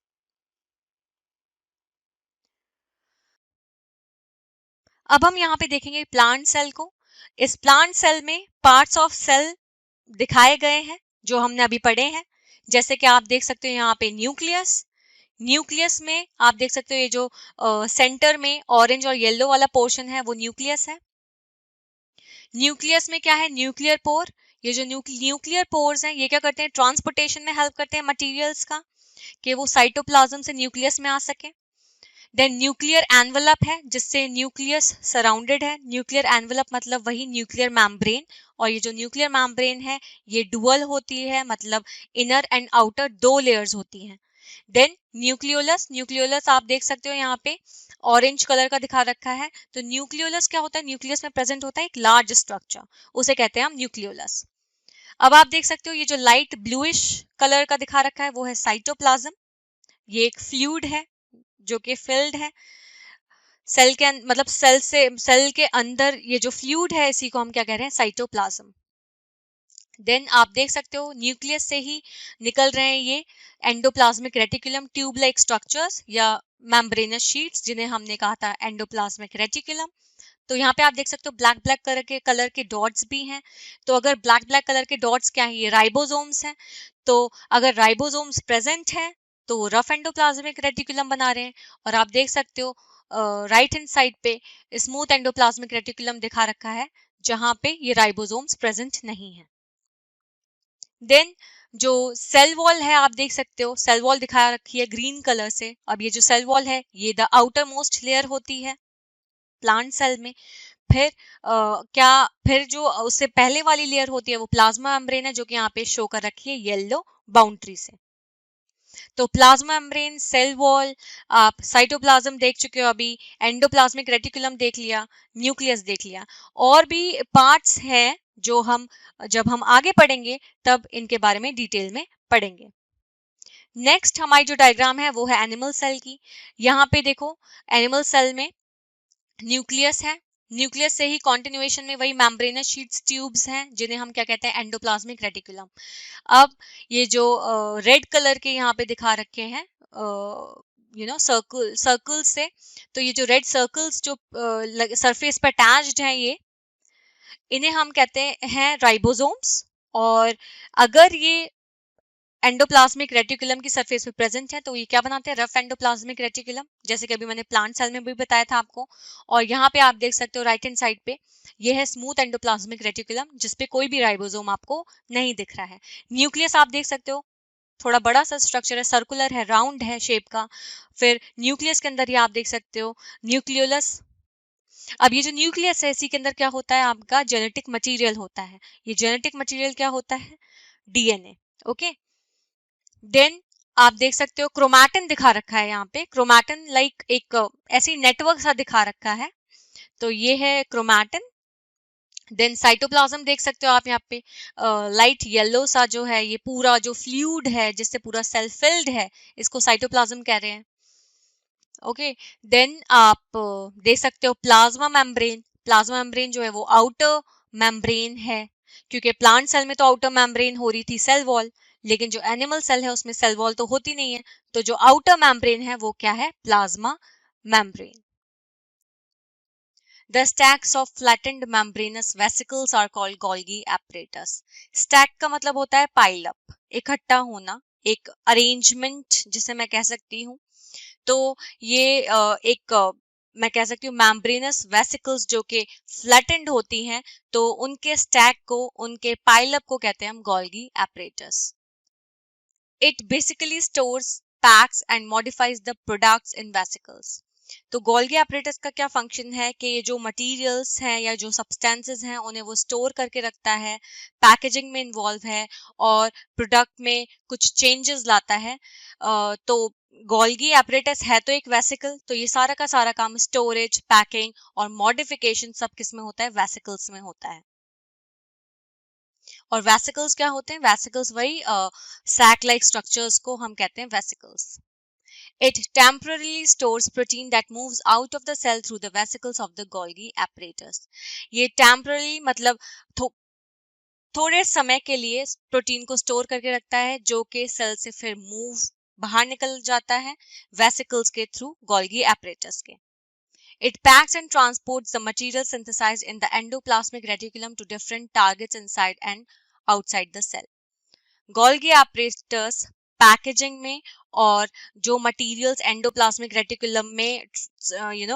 अब हम यहाँ पे देखेंगे प्लांट सेल को. इस प्लांट सेल में पार्ट्स ऑफ सेल दिखाए गए हैं जो हमने अभी पढ़े हैं, जैसे कि आप देख सकते हो यहाँ पे न्यूक्लियस. न्यूक्लियस में आप देख सकते हो ये जो सेंटर में ऑरेंज और येलो वाला पोर्शन है वो न्यूक्लियस है. न्यूक्लियस में क्या है, न्यूक्लियर पोर. ये जो न्यूक्लियर पोर्स हैं ये क्या करते हैं, ट्रांसपोर्टेशन में हेल्प करते हैं मटेरियल्स का, कि वो साइटोप्लाज्म से न्यूक्लियस में आ सके. देन न्यूक्लियर एनवलप है जिससे न्यूक्लियस सराउंडेड है. न्यूक्लियर एनवलप मतलब वही न्यूक्लियर मेम्ब्रेन, और ये जो न्यूक्लियर मेम्ब्रेन है ये डुअल होती है, मतलब इनर एंड आउटर दो लेयर्स होती हैं. Then nucleolus. न्यूक्लियोलस आप देख सकते हो यहाँ पे ऑरेंज कलर का दिखा रखा है. तो न्यूक्लियोलस क्या होता है, न्यूक्लियस में प्रेजेंट होता है एक लार्ज स्ट्रक्चर, उसे कहते हैं हम न्यूक्लियोलस. अब आप देख सकते हो ये जो लाइट ब्लूइश कलर का दिखा रखा है वो है साइटोप्लाज्म. ये एक फ्लूइड है जो कि फिल्ड है सेल के मतलब सेल के अंदर, ये जो फ्लूइड है इसी को हम क्या कह रहे हैं, साइटोप्लाज्म. देन आप देख सकते हो न्यूक्लियस से ही निकल रहे हैं ये endoplasmic reticulum tube like structures या मेम्ब्रेनस शीट्स, जिन्हें हमने कहा था एंडोप्लाज्मिक रेटिकुलम. तो यहाँ पे आप देख सकते हो ब्लैक ब्लैक कलर के डॉट्स भी हैं. तो अगर ब्लैक ब्लैक कलर के डॉट्स क्या है, ये राइबोसोम्स हैं. तो अगर राइबोसोम्स प्रेजेंट हैं तो वो रफ एंडोप्लाज्मिक रेटिकुलम बना रहे हैं. और आप देख सकते हो राइट हैंड साइड पे स्मूथ एंडोप्लाज्मिक रेटिकुलम दिखा रखा है जहां पे ये राइबोसोम्स प्रेजेंट नहीं है. देन जो सेल वॉल है आप देख सकते हो, सेल वॉल दिखा रखी है ग्रीन कलर से. अब ये जो सेल वॉल है ये द आउटर मोस्ट लेयर होती है प्लांट सेल में. फिर फिर जो उससे पहले वाली लेयर होती है वो प्लाज्मा मेम्ब्रेन है, जो कि यहाँ पे शो कर रखी है येलो बाउंड्री से. तो प्लाज्मा मेम्ब्रेन, सेल वॉल, आप साइटोप्लाज्म देख चुके हो अभी, एंडोप्लाज्मिक रेटिकुलम देख लिया, न्यूक्लियस देख लिया, और भी पार्ट्स हैं जो हम जब हम आगे पढ़ेंगे तब इनके बारे में डिटेल में पढ़ेंगे. नेक्स्ट हमारी जो डायग्राम है वो है एनिमल सेल की. यहाँ पे देखो एनिमल सेल में न्यूक्लियस है, न्यूक्लियस से ही कॉन्टिन्यूएशन में वही मेम्ब्रेनस शीट्स ट्यूब्स हैं जिन्हें हम क्या कहते हैं, एंडोप्लाज्मिक रेटिकुलम. अब ये जो रेड कलर के यहाँ पे दिखा रखे हैं सर्कल से, तो ये जो रेड सर्कल्स जो सरफेस पर अटैच्ड हैं ये, इन्हें हम कहते हैं राइबोसोम्स. और अगर ये एंडोप्लाज्मिक रेटिकुलम की सरफेस पे प्रेजेंट है तो ये क्या बनाते हैं, रफ एंडोप्लाज्मिक रेटिकुलम, जैसे कि अभी मैंने प्लांट सेल में भी बताया था आपको. और यहाँ पे आप देख सकते हो राइट हैंड साइड पे ये है स्मूथ एंडोप्लाज्मिक रेटिकुलम जिसपे कोई भी राइबोसोम आपको नहीं दिख रहा है. न्यूक्लियस आप देख सकते हो थोड़ा बड़ा सा स्ट्रक्चर है, सर्कुलर है, राउंड है शेप का. फिर न्यूक्लियस के अंदर ये आप देख सकते हो न्यूक्लियोलस. अब ये जो न्यूक्लियस है इसी के अंदर क्या होता है, आपका जेनेटिक मटेरियल होता है. ये जेनेटिक मटेरियल क्या होता है, डीएनए. ओके. देन आप देख सकते हो क्रोमैटिन दिखा रखा है यहाँ पे. क्रोमैटिन लाइक एक ऐसी नेटवर्क सा दिखा रखा है, तो ये है क्रोमैटिन. देन साइटोप्लाज्म देख सकते हो आप यहाँ पे लाइट येलो सा जो है, ये पूरा जो फ्लूइड है जिससे पूरा सेल फिल्ड है, इसको साइटोप्लाज्म कह रहे हैं. ओके. देन आप देख सकते हो प्लाज्मा मेम्ब्रेन. प्लाज्मा मेम्ब्रेन जो है वो आउटर मेम्ब्रेन है, क्योंकि प्लांट सेल में तो आउटर मेम्ब्रेन हो रही थी सेल वॉल, लेकिन जो एनिमल सेल है उसमें सेल वॉल तो होती नहीं है, तो जो आउटर मेम्ब्रेन है वो क्या है, plasma membrane. The stacks of flattened membranous vesicles are called Golgi apparatus. Stack का मतलब होता है pile up, इकट्ठा होना, एक arrangement जिसे मैं कह सकती हूँ. तो ये एक मैं कह सकती हूँ मैम्ब्रेनस वेसिकल्स जो कि फ्लैटेंड होती हैं, तो उनके स्टैक को, उनके पाइलअप को कहते हैं हम Golgi apparatus. It basically stores, packs and modifies the products in vesicles. तो गोल्गी apparatus का क्या फंक्शन है कि ये जो मटेरियल्स हैं या जो सब्सटेंसेस हैं उन्हें वो स्टोर करके रखता है, पैकेजिंग में इन्वॉल्व है और प्रोडक्ट में कुछ चेंजेस लाता है। तो गोल्गी apparatus है तो एक वेसिकल, तो ये सारा का सारा काम स्टोरेज, पैकिंग और मॉडिफिकेशन सब किस में होता है, वेसिकल्स में होता है। और वेसिकल्स क्या होते हैं, वेसिकल्स वही सैक लाइक स्ट्रक्चर्स को हम कहते हैं vesicles. It temporarily stores protein that moves out of the cell through the vesicles of the Golgi apparatus. ये temporarily मतलब थोड़े समय के लिए प्रोटीन को स्टोर करके रखता है जो कि सेल से फिर मूव बाहर निकल जाता है वेसिकल्स के थ्रू गोल्गी apparatus के। It packs and transports the material synthesized in the endoplasmic reticulum to different targets inside and outside the cell. Golgi apparatus packaging में और जो मटेरियल्स एंडोप्लाज्मिक रेटिकुलम में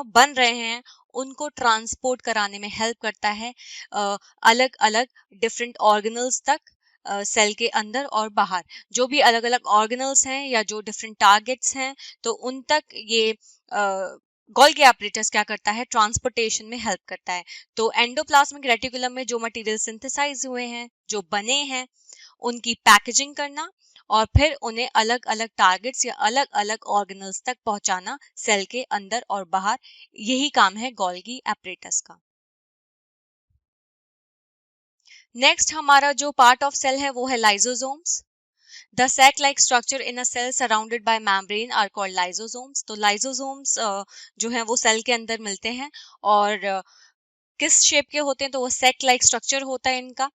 बन रहे हैं उनको ट्रांसपोर्ट कराने में हेल्प करता है अलग अलग डिफरेंट ऑर्गेनल्स तक सेल के अंदर और बाहर। जो भी अलग अलग ऑर्गेनल्स हैं या जो डिफरेंट टारगेट्स हैं तो उन तक ये गोल्गी apparatus क्या करता है, ट्रांसपोर्टेशन में हेल्प करता है। तो एंडोप्लाज्मिक रेटिकुलम में जो मटेरियल सिंथेसाइज हुए हैं, जो बने हैं, उनकी पैकेजिंग करना और फिर उन्हें अलग अलग टारगेट्स या अलग अलग ऑर्गेनल्स तक पहुंचाना सेल के अंदर और बाहर, यही काम है गोल्गी apparatus का। नेक्स्ट हमारा जो पार्ट ऑफ सेल है वो है lysosomes. The sac-like structure in a cell surrounded by membrane are called lysosomes. तो lysosomes जो है वो सेल के अंदर मिलते हैं और किस शेप के होते हैं, तो वो sac-like structure होता है इनका।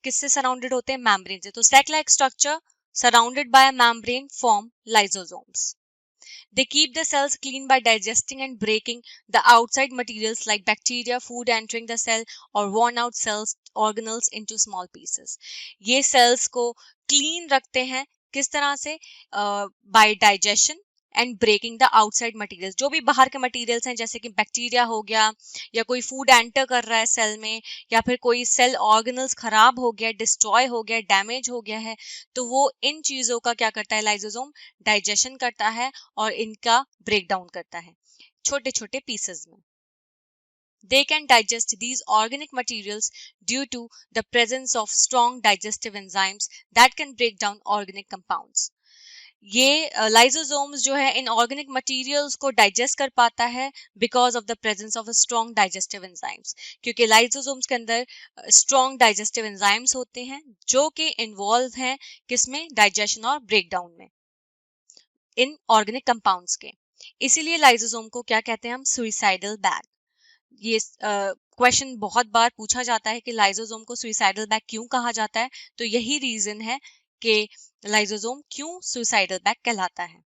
किससे सराउंडेड होते हैं, मेम्ब्रेन से। तो sac-like structure surrounded by a membrane form lysosomes. They keep the cells clean by digesting and breaking the outside materials like bacteria, food entering the cell or worn out cells organelles into small pieces. ये cells को clean रखते हैं किस तरह से, by digestion and breaking the outside materials. जो भी बाहर के मटेरियल्स हैं जैसे कि बैक्टीरिया हो गया या कोई फूड एंटर कर रहा है सेल में या फिर कोई सेल ऑर्गेनल्स खराब हो गया, डिस्ट्रॉय हो गया, डैमेज हो गया है, तो वो इन चीजों का क्या करता है, लाइसोसोम डाइजेशन करता है और इनका ब्रेक डाउन करता है छोटे छोटे पीसेस में। They can digest these organic materials due to the presence of strong digestive enzymes that can break down organic compounds. ये लाइसोसोम्स जो है इन ऑर्गेनिक मटेरियल्स को डाइजेस्ट कर पाता है because of the presence of strong digestive enzymes, क्योंकि lysosomes के अंदर स्ट्रॉन्ग डाइजेस्टिव एंजाइम्स होते हैं जो कि इन्वॉल्व हैं किसमें, डाइजेशन और ब्रेकडाउन में इन ऑर्गेनिक कंपाउंड्स के। इसीलिए लाइसोसोम को क्या कहते हैं हम, सुइसाइडल बैग। ये क्वेश्चन बहुत बार पूछा जाता है कि लाइसोसोम को सुइसाइडल बैग क्यों कहा जाता है, तो यही रीजन है कि लाइसोसोम क्यों सुइसाइडल बैग कहलाता है।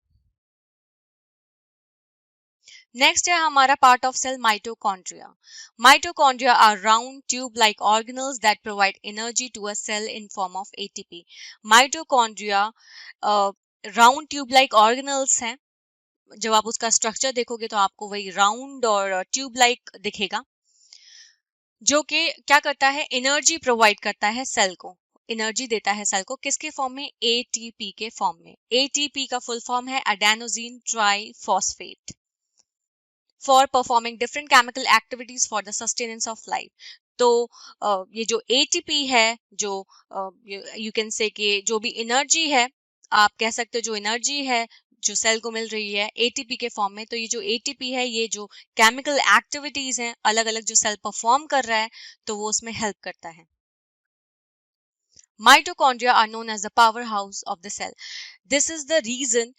नेक्स्ट है हमारा part of cell mitochondria. Mitochondria are round tube like organelles that provide energy to a cell in form of ATP. Mitochondria round tube like organelles हैं। जब आप उसका स्ट्रक्चर देखोगे तो आपको वही राउंड और ट्यूब लाइक दिखेगा, जो कि क्या करता है, एनर्जी प्रोवाइड करता है सेल को, एनर्जी देता है सेल को किसके फॉर्म में, एटीपी के फॉर्म में। एटीपी का फुल फॉर्म है adenosine triphosphate, for performing different chemical activities for the sustenance of life. तो ये जो एटीपी है, जो यू कैन से कि जो भी एनर्जी है, आप कह सकते हो जो एनर्जी है जो सेल को मिल रही है एटीपी के फॉर्म में, तो ये जो एटीपी है ये जो केमिकल एक्टिविटीज हैं अलग अलग जो सेल परफॉर्म कर रहा है तो वो उसमें हेल्प करता है। Mitochondria are known as the powerhouse of the cell. This is the reason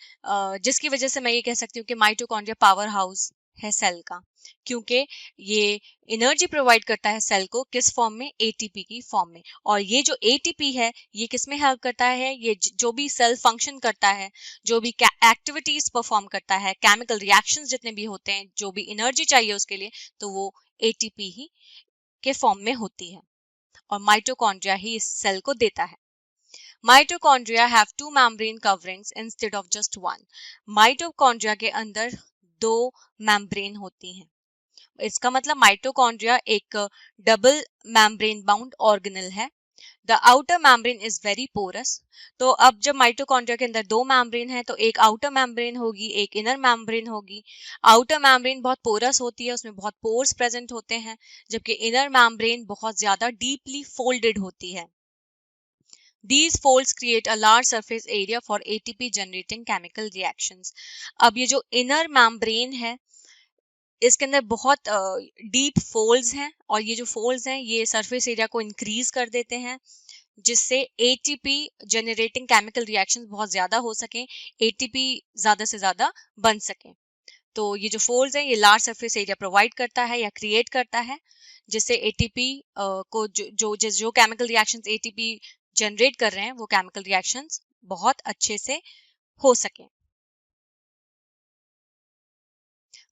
जिसकी वजह से मैं ये कह सकती हूँ कि माइटोकॉन्ड्रिया पावर हाउस है सेल का, क्योंकि ये एनर्जी प्रोवाइड करता है सेल को किस फॉर्म में, एटीपी की फॉर्म में। और ये जो एटीपी है ये किस में हेल्प करता है, ये जो भी सेल फंक्शन करता है, जो भी एक्टिविटीज परफॉर्म करता है, केमिकल रिएक्शंस जितने भी होते हैं, जो भी एनर्जी चाहिए उसके लिए, तो वो एटीपी ही के फॉर्म में होती है और माइटोकॉन्ड्रिया ही इस सेल को देता है। Mitochondria have two membrane coverings instead of just one. Mitochondria के अंदर दो मेम्ब्रेन होती हैं, इसका मतलब माइटोकॉन्ड्रिया एक डबल मेम्ब्रेन बाउंड ऑर्गेनल है। The outer membrane is very porous. तो अब जब माइटोकॉन्ड्रिया के अंदर दो मेम्ब्रेन है, तो एक आउटर मेम्ब्रेन होगी, एक इनर मेम्ब्रेन होगी। आउटर मेम्ब्रेन बहुत पोरस होती है, उसमें बहुत पोर्स प्रेजेंट होते हैं, जबकि इनर मेम्ब्रेन बहुत ज्यादा डीपली फोल्डेड होती है। These folds create a large surface area for ATP generating chemical reactions. अब ये जो इनर मेम्ब्रेन है, इसके अंदर बहुत डीप फोल्ड्स हैं, और ये जो फोल्ड्स हैं ये सरफेस एरिया को इंक्रीज कर देते हैं, जिससे एटीपी जनरेटिंग केमिकल रिएक्शंस बहुत ज्यादा हो सके, एटीपी ज्यादा से ज्यादा बन सके। तो ये जो फोल्ड्स हैं ये लार्ज सरफेस एरिया प्रोवाइड करता है या क्रिएट करता है, जिससे एटीपी को जो केमिकल रिएक्शंस एटीपी जनरेट कर रहे हैं वो केमिकल रिएक्शंस बहुत अच्छे से हो सके।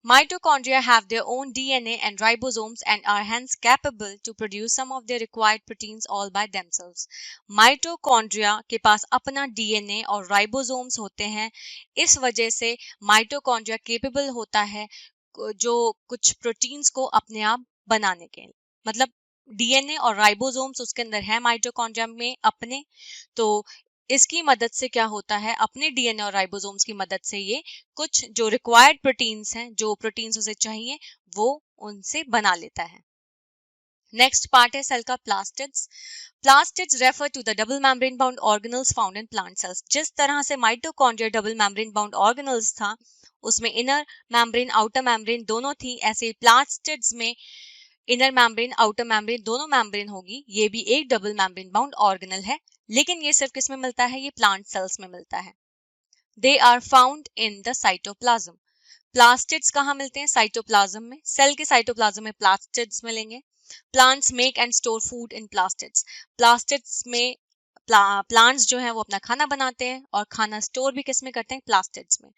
Mitochondria have their own DNA and ribosomes and are hence capable to produce some of their required proteins all by themselves. Mitochondria के पास अपना DNA और ribosomes होते हैं, इस वजह से mitochondria capable होता है जो कुछ प्रोटीन्स को अपने आप बनाने के। मतलब DNA और राइबोसोम्स उसके अंदर है माइटोकॉन्ड्रिया में अपने, तो इसकी मदद से क्या होता है, अपने डीएनए और राइबोसोम्स की मदद से ये कुछ जो रिक्वायर्ड प्रोटीन्स हैं, जो प्रोटीन्स उसे चाहिए, वो उनसे बना लेता है। नेक्स्ट पार्ट है सेल का plastids. Plastids refer to the double membrane bound organelles found in plant cells. जिस तरह से mitochondria double membrane bound organelles था, उसमें इनर मेम्ब्रेन आउटर मेम्ब्रेन दोनों थी, ऐसे प्लास्टिड्स में इनर मेम्ब्रेन आउटर मेम्ब्रेन दोनों मेम्ब्रेन होगी। ये भी एक डबल मेम्ब्रेन बाउंड ऑर्गेनल है, लेकिन ये सिर्फ किस में मिलता है, ये प्लांट सेल्स में मिलता है। They are found in the cytoplasm. Plastids कहाँ मिलते हैं, साइटोप्लाज्म में। सेल के साइटोप्लाज्म में प्लास्टिड्स मिलेंगे। Plants make and store food in plastids. Plastids में प्लांट्स जो हैं वो अपना खाना बनाते हैं और खाना स्टोर भी किस में करते हैं, प्लास्टिड्स में।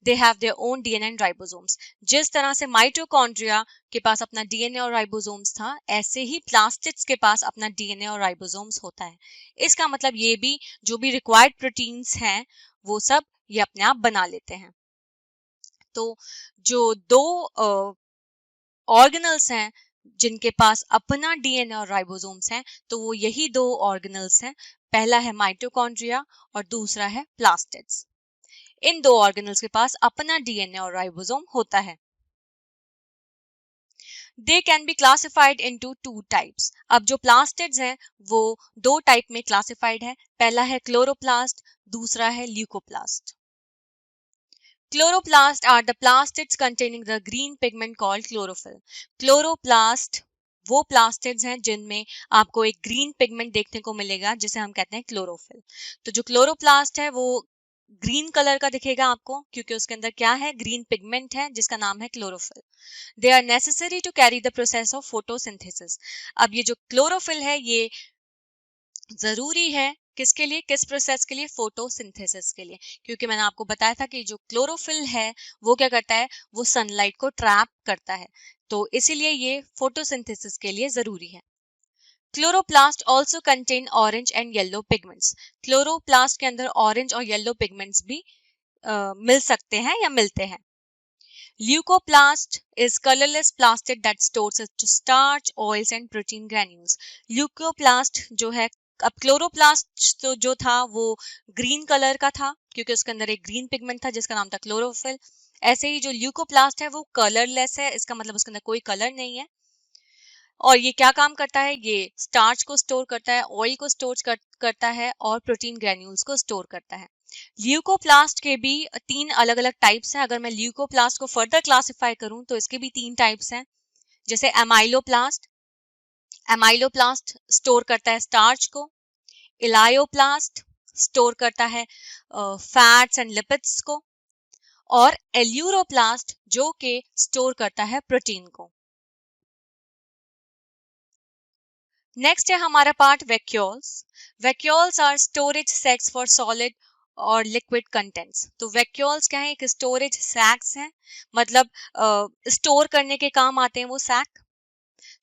They have their own DNA and ribosomes. जिस तरह से माइटोकॉन्ड्रिया के पास अपना डीएनए और राइबोसोम्स था, ऐसे ही प्लास्टिड्स के पास अपना डीएनए और राइबोसोम्स होता है। इसका मतलब ये भी जो भी रिक्वायर्ड प्रोटीन्स हैं वो सब ये अपने आप बना लेते हैं। तो जो दो ऑर्गेनल्स हैं जिनके पास अपना डीएनए और राइबोसोम्स हैं, तो वो यही दो ऑर्गेनल्स हैं। पहला है माइटोकॉन्ड्रिया और दूसरा है प्लास्टिड्स। इन दो ऑर्गेनल्स के पास अपना डीएनए और राइबोसोम होता है। They can be classified into two types. अब जो प्लास्टिड्स हैं वो दो टाइप में क्लासिफाइड है। पहला है क्लोरोप्लास्ट, दूसरा है leucoplast. Chloroplasts are the plastids containing the green pigment called chlorophyll. Chloroplast वो plastids हैं जिनमें आपको एक green pigment देखने को मिलेगा जिसे हम कहते हैं chlorophyll. तो जो chloroplast है वो ग्रीन कलर का दिखेगा आपको, क्योंकि उसके अंदर क्या है, ग्रीन पिगमेंट है जिसका नाम है chlorophyll. They are necessary to carry the process of photosynthesis. अब ये जो क्लोरोफिल है ये जरूरी है किसके लिए, किस प्रोसेस के लिए, फोटोसिंथेसिस के लिए। क्योंकि मैंने आपको बताया था कि जो क्लोरोफिल है वो क्या करता है, वो सनलाइट को ट्रैप करता है, तो इसीलिए ये फोटोसिंथेसिस के लिए जरूरी है। Chloroplast also contain orange and yellow pigments. Chloroplast के अंदर ऑरेंज और येलो पिगमेंट्स भी मिल सकते हैं या मिलते हैं। Leucoplast is colorless plastic that stores starch, oils and protein granules. Leucoplast जो है, अब क्लोरोप्लास्ट तो जो था वो ग्रीन कलर का था क्योंकि उसके अंदर एक ग्रीन पिगमेंट था जिसका नाम था क्लोरोफिल। ऐसे ही जो ल्यूकोप्लास्ट है वो कलरलेस है, इसका मतलब उसके अंदर कोई कलर नहीं है। और ये क्या काम करता है, ये स्टार्च को स्टोर करता है, ऑयल को स्टोर करता है और प्रोटीन ग्रेन्यूल्स को स्टोर करता है। ल्यूकोप्लास्ट के भी तीन अलग अलग टाइप्स हैं। अगर मैं ल्यूकोप्लास्ट को फर्दर क्लासिफाई करूं तो इसके भी तीन टाइप्स हैं। जैसे एमाइलोप्लास्ट, एमाइलोप्लास्ट स्टोर करता है स्टार्च को। इलायोप्लास्ट स्टोर करता है फैट्स एंड लिपिड्स को। और एल्यूरोप्लास्ट जो कि स्टोर करता है प्रोटीन को। नेक्स्ट है हमारा part vacuoles. Vacuoles are storage sacs for solid or liquid contents. तो वैक्यूल्स क्या है, एक स्टोरेज सैक्स हैं, मतलब स्टोर करने के काम आते हैं वो sac,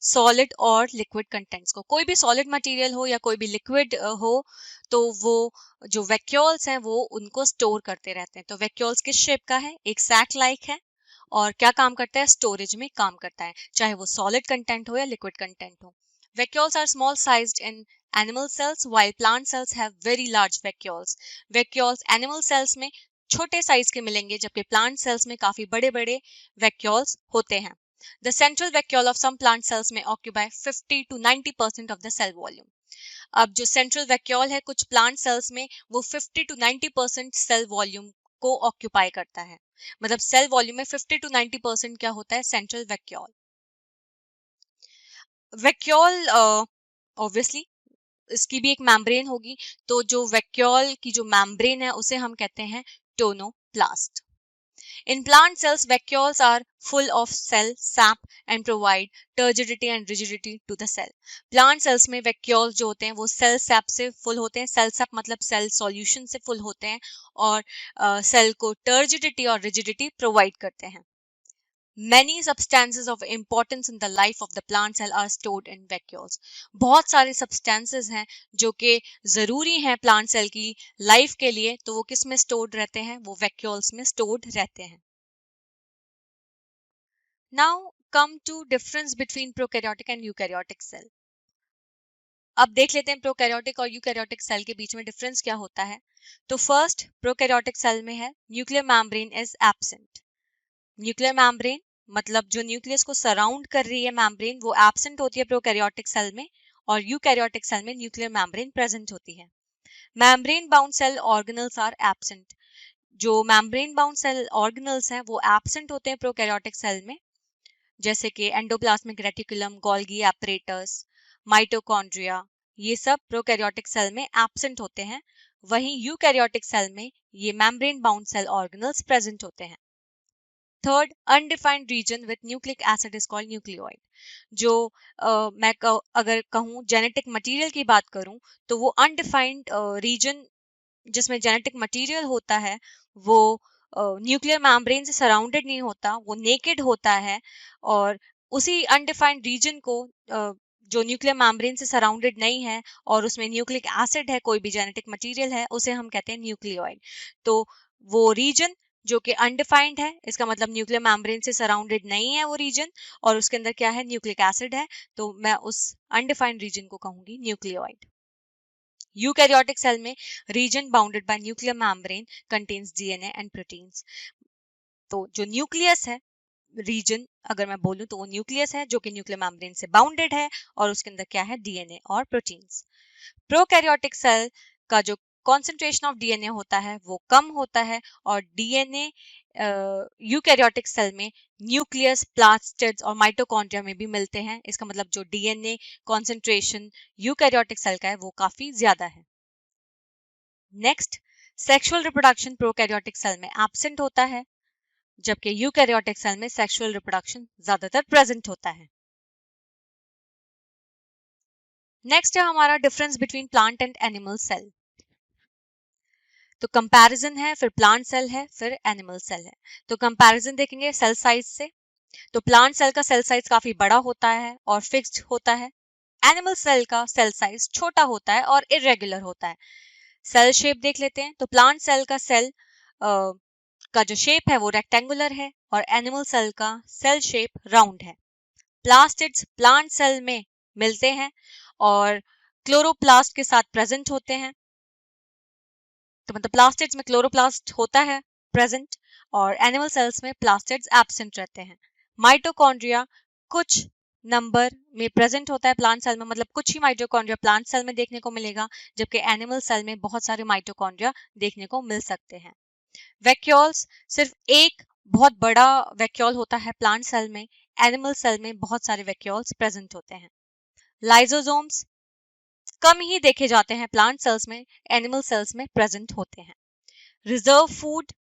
solid or liquid contents को। कोई भी सॉलिड मटेरियल हो या कोई भी लिक्विड हो तो वो जो वैक्यूल्स हैं वो उनको स्टोर करते रहते हैं। तो वैक्यूल्स किस शेप का है, एक सैक लाइक है और क्या काम करता है, स्टोरेज में काम करता है, चाहे वो सॉलिड कंटेंट हो या लिक्विड कंटेंट हो. Vacuoles are small sized in animal cells while plant cells have very large vacuoles. Vacuoles animal cells में छोटे साइज के मिलेंगे जबकि प्लांट सेल्स में काफी बड़े बड़े vacuoles होते हैं. The central vacuole of some plant cells may occupy 50 to 90% of the cell volume. अब जो सेंट्रल वैक्यूल है कुछ प्लांट सेल्स में वो 50 टू 90% सेल वॉल्यूम को ऑक्यूपाई करता है. मतलब सेल वॉल्यूम में 50 टू 90% क्या होता है, सेंट्रल वैक्यूल. वैक्यूल ऑब्वियसली इसकी भी एक मैम्ब्रेन होगी, तो जो वैक्यूल की जो मैम्ब्रेन है उसे हम कहते हैं tonoplast. In plant cells, vacuoles are full of cell sap and provide turgidity and rigidity to the cell. Plant cells में vacuoles जो होते हैं वो cell sap से full होते हैं. Cell sap मतलब cell solution से full होते हैं और cell को turgidity और rigidity provide करते हैं. Many substances of importance in the life of the plant cell are stored in vacuoles. बहुत सारे substances हैं जो कि जरूरी हैं plant cell की life के लिए, तो वो किस में stored रहते हैं, वो vacuoles में stored रहते हैं. Now come to difference between prokaryotic and eukaryotic cell. अब देख लेते हैं प्रोकैरियोटिक और यूकैरियोटिक सेल के बीच में डिफरेंस क्या होता है. तो फर्स्ट प्रोकैरियोटिक सेल में है nuclear membrane is absent. Nuclear membrane मतलब जो न्यूक्लियस को सराउंड कर रही है मैम्ब्रेन वो एब्सेंट होती है प्रोकैरियोटिक सेल में, और यूकैरियोटिक सेल में न्यूक्लियर मैम्ब्रेन प्रेजेंट होती है. Membrane bound cell organelles are absent. जो मैम्ब्रेन बाउंड सेल ऑर्गेनल्स हैं वो एब्सेंट होते हैं प्रोकैरियोटिक सेल में, जैसे कि endoplasmic reticulum, Golgi apparatus, mitochondria, ये सब प्रोकैरियोटिक सेल में एब्सेंट होते हैं. वहीं यूकैरियोटिक सेल में ये membrane bound cell organelles present होते हैं. Third, undefined region with nucleic acid is called nucleoid. जो मैं अगर कहूँ जेनेटिक मटेरियल की बात करूँ तो वो अनडिफाइंड रीजन जिसमें जेनेटिक मटेरियल होता है वो न्यूक्लियर मैम्ब्रेन से सराउंडेड नहीं होता, वो नेकेड होता है. और उसी अनडिफाइंड रीजन को जो न्यूक्लियर मैम्ब्रेन से सराउंडेड नहीं है और उसमें न्यूक्लिक एसिड है, कोई भी जेनेटिक मटेरियल है, उसे हम कहते हैं न्यूक्लियोइड. तो वो रीजन जो कि अनडिफाइंड है, इसका मतलब न्यूक्लियर मैम्ब्रेन से सराउंडेड नहीं है वो रीजन, और उसके अंदर क्या है, न्यूक्लिक एसिड है, तो मैं उस अनडिफाइंड रीजन को कहूंगी न्यूक्लियोइड. यूकैरियोटिक सेल में reason bounded by nuclear membrane contains DNA and proteins. तो जो न्यूक्लियस है, रीजन अगर मैं बोलूं तो वो न्यूक्लियस है जो कि न्यूक्लियर मैम्ब्रेन से बाउंडेड है, और उसके अंदर क्या है, डीएनए और प्रोटीन्स. प्रोकैरियोटिक सेल का जो कॉन्सेंट्रेशन ऑफ डीएनए होता है वो कम होता है, और डीएनए यूकैरियोटिक सेल में न्यूक्लियस, प्लास्टिड्स और माइटोकॉन्ड्रिया में भी मिलते हैं. इसका मतलब जो डीएनए कॉन्सेंट्रेशन यूकैरियोटिक सेल का है वो काफी ज्यादा है. Next, sexual reproduction prokaryotic cell में एब्सेंट होता है, जबकि यूकैरियोटिक सेल में सेक्सुअल रिप्रोडक्शन ज्यादातर प्रेजेंट होता है. नेक्स्ट है हमारा difference between plant and animal cell. तो कंपैरिजन है, फिर प्लांट सेल है, फिर एनिमल सेल है. तो कंपैरिजन देखेंगे सेल साइज से. तो प्लांट सेल का सेल साइज काफी बड़ा होता है और फिक्स्ड होता है. एनिमल सेल का सेल साइज छोटा होता है और इरेगुलर होता है. सेल शेप देख लेते हैं. तो प्लांट सेल का सेल का जो शेप है वो रेक्टेंगुलर है, और एनिमल सेल का सेल शेप राउंड है. प्लास्टिड्स प्लांट सेल में मिलते हैं और क्लोरोप्लास्ट के साथ प्रेजेंट होते हैं. तो मतलब प्लास्टिड्स में क्लोरोप्लास्ट होता है प्रेजेंट, और एनिमल सेल्स में प्लास्टिड्स एब्सेंट रहते हैं. माइटोकॉन्ड्रिया कुछ नंबर में प्रेजेंट होता है प्लांट सेल में, मतलब कुछ ही माइटोकॉन्ड्रिया प्लांट सेल में देखने को मिलेगा, जबकि एनिमल सेल में बहुत सारे माइटोकॉन्ड्रिया देखने को मिल सकते हैं. वैक्यूल्स सिर्फ एक बहुत बड़ा वैक्यूल होता है प्लांट सेल में, एनिमल सेल में बहुत सारे वैक्यूल्स प्रेजेंट होते हैं. लाइसोसोम्स कम ही देखे जाते हैं प्लांट सेल्स में, एनिमल सेल्स में प्रेजेंट होते हैं. रिजर्व फूड,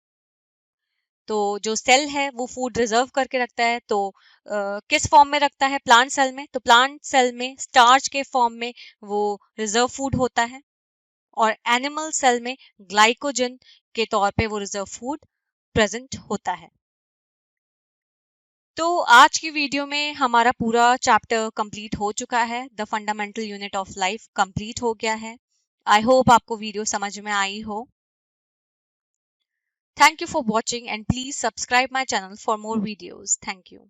तो जो सेल है वो फूड रिजर्व करके रखता है, तो किस फॉर्म में रखता है प्लांट सेल में, तो प्लांट सेल में स्टार्च के फॉर्म में वो रिजर्व फूड होता है, और एनिमल सेल में ग्लाइकोजन के तौर पे वो रिजर्व फूड प्रेजेंट होता है. तो आज की वीडियो में हमारा पूरा चैप्टर कंप्लीट हो चुका है. The fundamental unit of life complete हो गया है. आई होप आपको वीडियो समझ में आई हो. Thank you for watching and please subscribe my channel for more videos. Thank you.